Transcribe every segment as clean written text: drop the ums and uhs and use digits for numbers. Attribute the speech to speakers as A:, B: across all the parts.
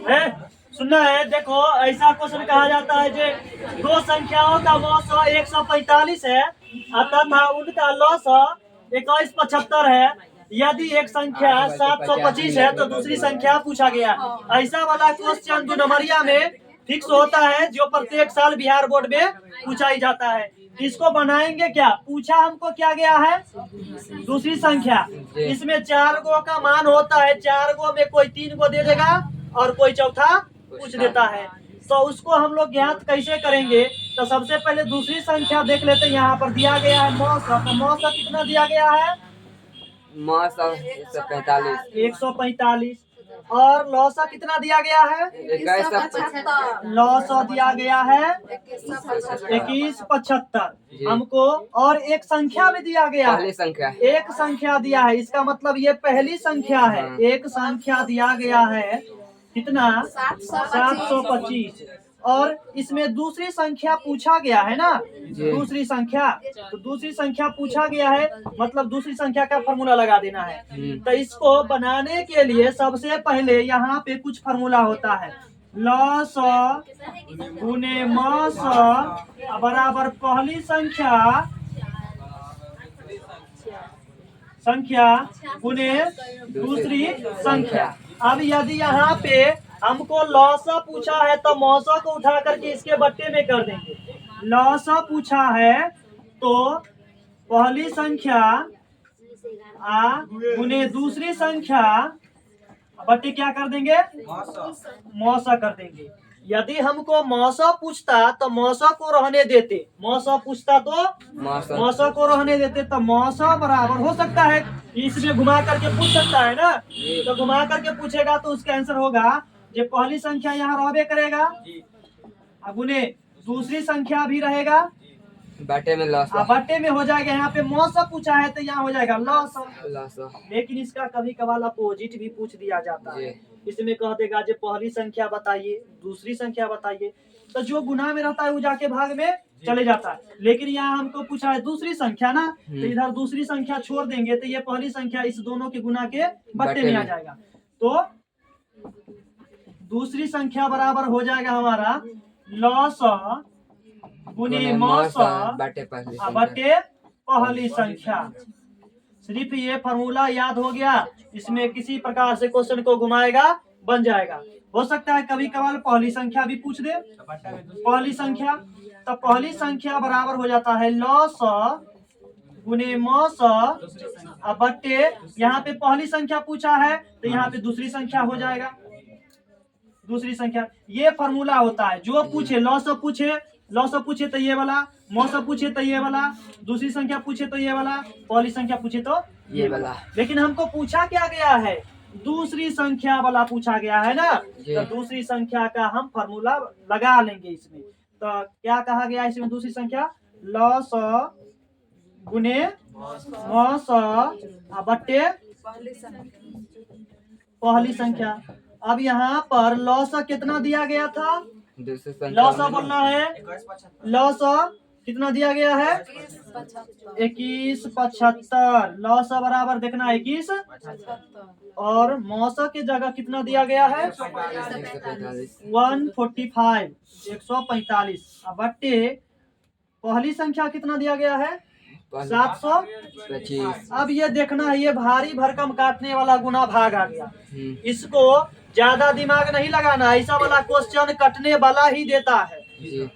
A: है सुनना है। देखो ऐसा क्वेश्चन कहा जाता है जो दो संख्याओं का मौसा 145 है तथा उनका लौसा 2175 है। यदि एक संख्या 725 है तो दूसरी संख्या पूछा गया। ऐसा वाला क्वेश्चन 2 नंबरिया में फिक्स होता है जो प्रत्येक साल बिहार बोर्ड में पूछा ही जाता है। इसको बनाएंगे क्या? पूछा हमको क्या गया है? दूसरी संख्या। इसमें 4 गो का मान होता है, 4 गो में कोई 3 गो दे देगा और कोई चौथा पूछ देता है। तो उसको हम लोग ज्ञात कैसे करेंगे? तो सबसे पहले दूसरी संख्या देख लेते हैं। यहाँ पर दिया गया है मौसा। तो मौसा कितना दिया गया है? 145। और लौसा कितना दिया गया है?
B: 2175।
A: लौसा दिया गया है 2175 हमको। और एक संख्या भी दिया गया है, एक संख्या दिया है। इसका मतलब ये पहली संख्या है। एक संख्या दिया गया है कितना? 725। और इसमें दूसरी संख्या पूछा गया है ना, दूसरी संख्या। तो दूसरी संख्या पूछा गया है मतलब दूसरी संख्या का फॉर्मूला लगा देना है। तो इसको बनाने के लिए सबसे पहले यहाँ पे कुछ फॉर्मूला होता है। लॉस गुने मौस बराबर पहली संख्या गुने दूसरी संख्या। अब यदि यहाँ पे हमको लौसा पूछा है तो मौसा को उठा करके इसके बट्टे में कर देंगे। लौसा पूछा है तो पहली संख्या गुने दूसरी संख्या बट्टे क्या कर देंगे? मौसा कर देंगे। यदि हमको मौसा पूछता तो मौसा को रहने देते, मौसा पूछता तो मौसा को रहने देते। तो मौसा बराबर हो सकता है इसमें घुमा करके पूछ सकता है ना। तो घुमा करके पूछेगा तो उसका आंसर होगा जो पहली संख्या यहाँ रहबे करेगा, गुने दूसरी संख्या भी रहेगा,
B: बट्टे में लॉस,
A: बट्टे में हो जाएगा। यहाँ पे मौसा पूछा है तो यहाँ हो जाएगा लॉस। लेकिन इसका कभी कभार अपोजिट भी पूछ दिया जाता है। इसमें कह देगा जो पहली संख्या बताइए, दूसरी संख्या बताइए। तो जो गुना में रहता है वो जाके भाग में चले जाता है। लेकिन यहाँ हमको पूछा है दूसरी संख्या ना, तो इधर दूसरी संख्या छोड़ देंगे तो ये पहली संख्या इस दोनों के गुना के बट्टे में आ जाएगा। तो दूसरी संख्या बराबर हो जाएगा हमारा लॉस गुने मौस बट्टे पहली संख्या। सिर्फ ये फॉर्मूला याद हो गया, इसमें किसी प्रकार से क्वेश्चन को घुमाएगा बन जाएगा। हो सकता है कभी कभार पहली संख्या भी पूछ दे। पहली संख्या तो पहली संख्या बराबर हो जाता है लॉस गुने मौस बट्टे, यहाँ पे पहली संख्या पूछा है तो यहाँ पे दूसरी संख्या हो जाएगा। दूसरी संख्या ये फॉर्मूला होता है। जो पूछे लॉस पूछे तो ये वाला, मौसा पूछे तो ये वाला, दूसरी संख्या पूछे तो ये वाला, पहली संख्या पूछे तो ये वाला। लेकिन हमको पूछा क्या गया है? दूसरी संख्या वाला पूछा गया है ना। तो दूसरी संख्या का हम फॉर्मूला लगा लेंगे इसमें। तो क्या कहा गया इसमें? दूसरी संख्या लॉस गुने मौस बट्टे पहली संख्या। अब यहाँ पर लौसा कितना दिया गया था? लौसा बोलना है। लौसा कितना दिया गया है? 2175। लौसा बराबर देखना 21 और मौसा की जगह कितना दिया गया है? 145 145 बट्टे पहली संख्या कितना दिया गया है? 725। अब ये देखना है, ये भारी भरकम काटने वाला गुना भाग आ गया। इसको ज्यादा दिमाग नहीं लगाना, ऐसा वाला क्वेश्चन कटने वाला ही देता है।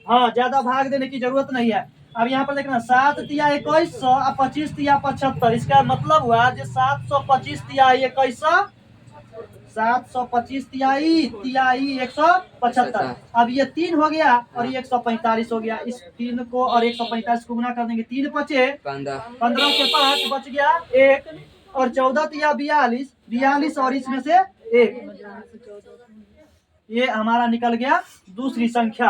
A: हाँ, ज्यादा भाग देने की जरूरत नहीं है। अब यहाँ पर देखना 7 तिया 2100 और 25 तिया 75। इसका मतलब हुआ जो 725 तिया 2100, 725 तियाई 175। अब ये 3 हो गया और ये 145 हो गया। इस 3 को और 145 को गुना कर देंगे। 3 बचे 15 के 5 बच गया 1 और 14 तिया 42 और इसमें से 1। ये हमारा निकल गया दूसरी संख्या।